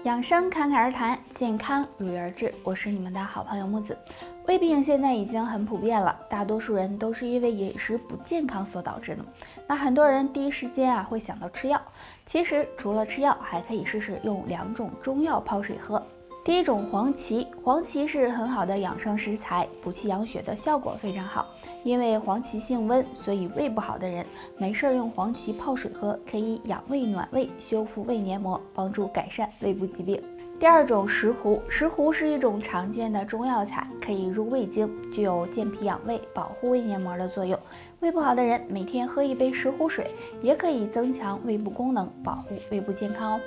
养生侃侃而谈，健康如约而至。我是你们的好朋友木子。胃病现在已经很普遍了，大多数人都是因为饮食不健康所导致的。那很多人第一时间会想到吃药，其实除了吃药，还可以试试用2种中药泡水喝。第一种黄芪，黄芪是很好的养生食材，补气养血的效果非常好。因为黄芪性温，所以胃不好的人没事用黄芪泡水喝，可以养胃暖胃，修复胃黏膜，帮助改善胃部疾病。第二种石斛，石斛是一种常见的中药材，可以入胃经，具有健脾养胃、保护胃黏膜的作用。胃不好的人每天喝1杯石斛水，也可以增强胃部功能，保护胃部健康哦。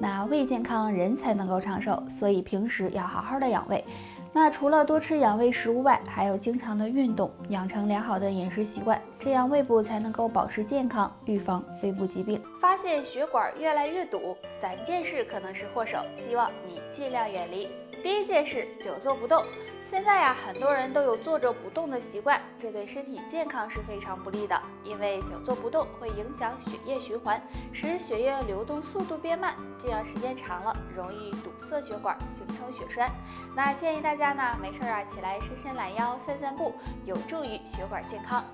那胃健康，人才能够长寿，所以平时要好好的养胃。那除了多吃养胃食物外，还有经常的运动，养成良好的饮食习惯，这样胃部才能够保持健康，预防胃部疾病。发现血管越来越堵，3件事可能是祸首，希望你尽量远离。第一件事，久坐不动。现在很多人都有坐着不动的习惯，这对身体健康是非常不利的，因为久坐不动会影响血液循环，使血液流动速度变慢，这样时间长了容易堵塞血管，形成血栓。那建议大家没事起来伸伸懒腰，散散步，有助于血管健康。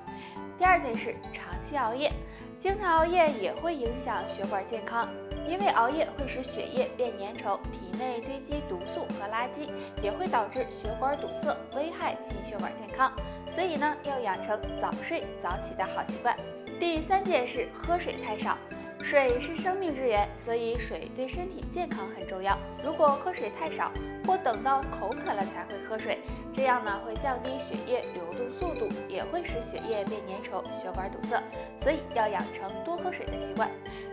第二件事，长期熬夜。经常熬夜也会影响血管健康，因为熬夜会使血液变粘稠，体内堆积毒素和垃圾，也会导致血管堵塞，危害心血管健康。所以要养成早睡早起的好习惯。第3件事，喝水太少。水是生命之源，所以水对身体健康很重要。如果喝水太少，或等到口渴了才会喝水，这样会降低血液流动速度，也会使血液变粘稠，血管堵塞。所以要养成多喝水的习惯。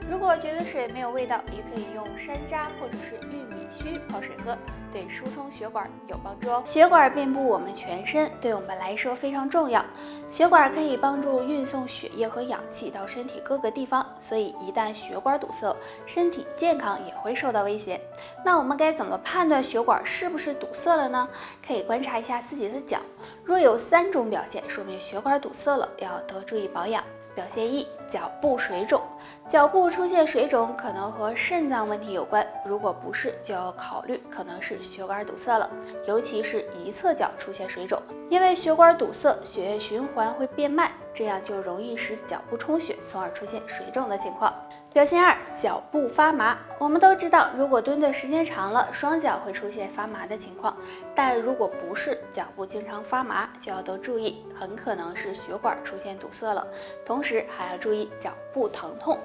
如果觉得水没有味道，也可以用山楂或者是玉米须泡水喝，对疏通血管有帮助哦。血管遍布我们全身，对我们来说非常重要。血管可以帮助运送血液和氧气到身体各个地方，所以一旦血管堵塞，身体健康也会受到威胁。那我们该怎么判断血管是不是堵塞了呢？可以观察一下自己的脚，若有3种表现，说明血管堵塞了，要多注意保养。表现1，脚部水肿。脚部出现水肿可能和肾脏问题有关，如果不是，就要考虑可能是血管堵塞了，尤其是一侧脚出现水肿，因为血管堵塞，血液循环会变慢，这样就容易使脚部充血，从而出现水肿的情况。表现2，脚部发麻。我们都知道，如果蹲的时间长了，双脚会出现发麻的情况，但如果不是脚部经常发麻，就要多注意，很可能是血管出现堵塞了，同时还要注意脚部疼痛。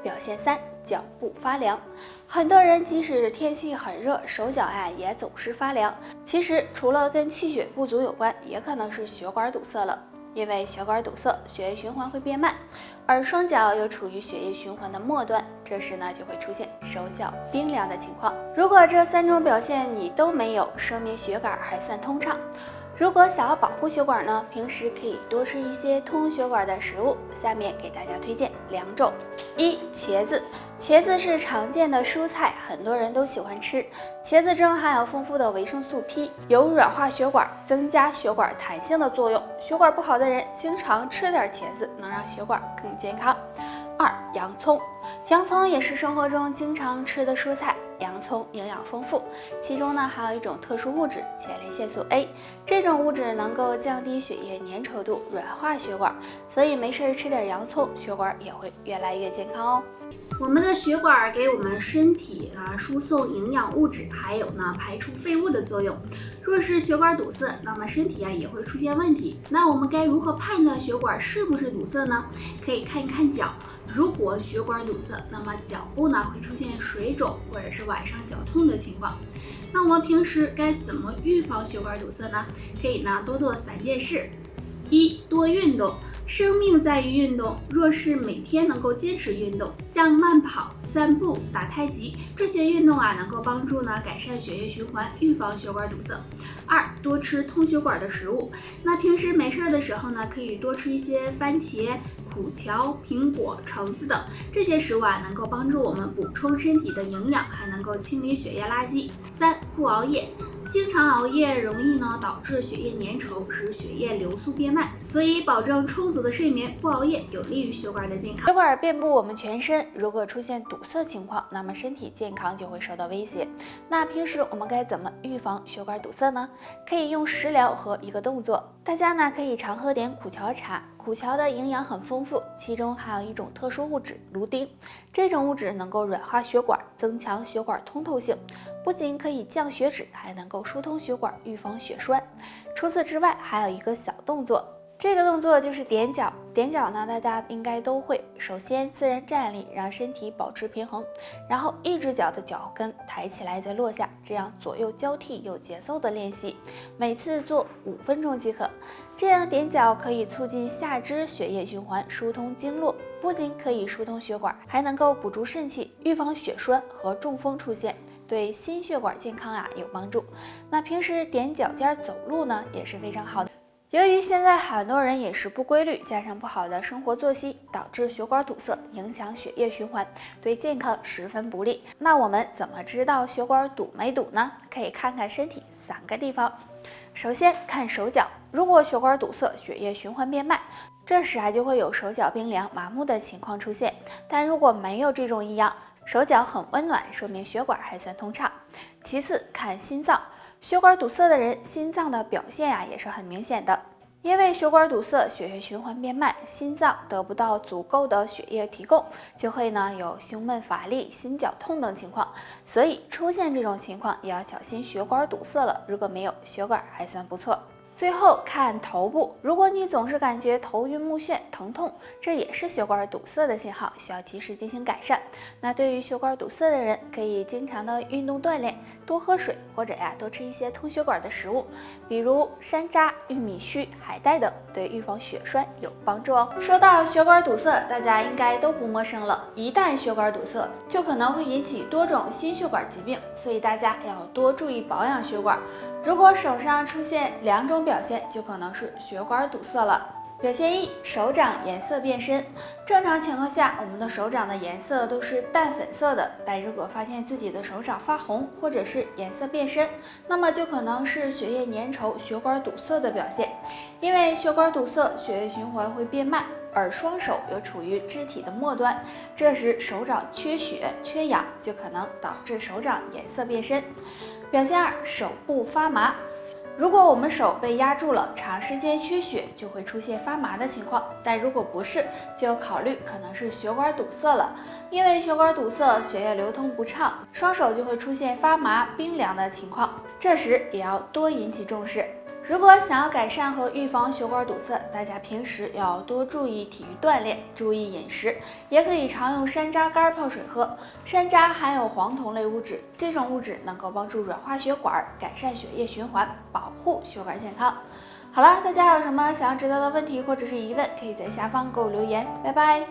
表现3，脚部发凉。很多人即使天气很热，手脚也总是发凉，其实除了跟气血不足有关，也可能是血管堵塞了。因为血管堵塞，血液循环会变慢，而双脚又处于血液循环的末端，这时就会出现手脚冰凉的情况。如果这3种表现你都没有，说明血管还算通畅。如果想要保护血管平时可以多吃一些通血管的食物，下面给大家推荐2种。1，茄子。茄子是常见的蔬菜，很多人都喜欢吃。茄子中含有丰富的维生素 P， 有软化血管、增加血管弹性的作用。血管不好的人经常吃点茄子，能让血管更健康。2，洋葱。洋葱也是生活中经常吃的蔬菜，洋葱营养丰富，其中还有一种特殊物质前列腺素 A， 这种物质能够降低血液粘稠度，软化血管，所以没事吃点洋葱，血管也会越来越健康哦。我们的血管给我们身体输送营养物质，还有排出废物的作用。若是血管堵塞，那么身体也会出现问题。那我们该如何判断血管是不是堵塞呢？可以看一看脚，如果血管堵塞，那么脚部会出现水肿或者是晚上脚痛的情况。那我们平时该怎么预防血管堵塞呢？可以多做3件事。1，多运动。生命在于运动，若是每天能够坚持运动，像慢跑、散步、打太极，这些运动能够帮助改善血液循环，预防血管堵塞。2，多吃通血管的食物。那平时没事的时候可以多吃一些番茄、苦荞、苹果、橙子等，这些食物能够帮助我们补充身体的营养，还能够清理血液垃圾。3，不熬夜。经常熬夜容易呢导致血液粘稠，使血液流速变慢，所以保证充足的睡眠，不熬夜有利于血管的健康。血管遍布我们全身，如果出现堵塞情况，那么身体健康就会受到威胁。那平时我们该怎么预防血管堵塞呢？可以用食疗和一个动作，大家呢可以常喝点苦荞茶。苦荞的营养很丰富，其中含有一种特殊物质芦丁，这种物质能够软化血管，增强血管通透性，不仅可以降血脂，还能够疏通血管，预防血栓。除此之外，还有一个小动作。这个动作就是踮脚，踮脚呢，大家应该都会。首先自然站立，让身体保持平衡，然后一只脚的脚跟抬起来再落下，这样左右交替有节奏的练习，每次做5分钟即可。这样踮脚可以促进下肢血液循环，疏通经络，不仅可以疏通血管，还能够补足肾气，预防血栓和中风出现，对心血管健康有帮助。那平时踮脚尖走路呢也是非常好的。由于现在很多人饮食不规律，加上不好的生活作息，导致血管堵塞，影响血液循环，对健康十分不利。那我们怎么知道血管堵没堵呢？可以看看身体3个地方。首先看手脚，如果血管堵塞，血液循环变慢，这时就会有手脚冰凉、麻木的情况出现。但如果没有这种异样，手脚很温暖，说明血管还算通畅。其次看心脏，血管堵塞的人，心脏的表现也是很明显的。因为血管堵塞，血液循环变慢，心脏得不到足够的血液提供，就会有胸闷乏力、心绞痛等情况。所以出现这种情况也要小心血管堵塞了。如果没有，血管还算不错。最后看头部，如果你总是感觉头晕目眩、疼痛，这也是血管堵塞的信号，需要及时进行改善。那对于血管堵塞的人，可以经常的运动锻炼，多喝水，或者多吃一些通血管的食物，比如山楂、玉米须、海带等，对预防血栓有帮助哦。说到血管堵塞，大家应该都不陌生了。一旦血管堵塞，就可能会引起多种心血管疾病，所以大家要多注意保养血管。如果手上出现2种表现，就可能是血管堵塞了。表现1，手掌颜色变深。正常情况下，我们的手掌的颜色都是淡粉色的，但如果发现自己的手掌发红，或者是颜色变深，那么就可能是血液粘稠、血管堵塞的表现。因为血管堵塞，血液循环会变慢，而双手又处于肢体的末端，这时手掌缺血、缺氧，就可能导致手掌颜色变深。表现2，手部发麻。如果我们手被压住了，长时间缺血，就会出现发麻的情况。但如果不是，就考虑可能是血管堵塞了。因为血管堵塞，血液流通不畅，双手就会出现发麻、冰凉的情况。这时也要多引起重视。如果想要改善和预防血管堵塞，大家平时要多注意体育锻炼，注意饮食，也可以常用山楂干泡水喝。山楂含有黄酮类物质，这种物质能够帮助软化血管，改善血液循环，保护血管健康。好了，大家还有什么想要知道的问题或者是疑问，可以在下方给我留言。拜拜。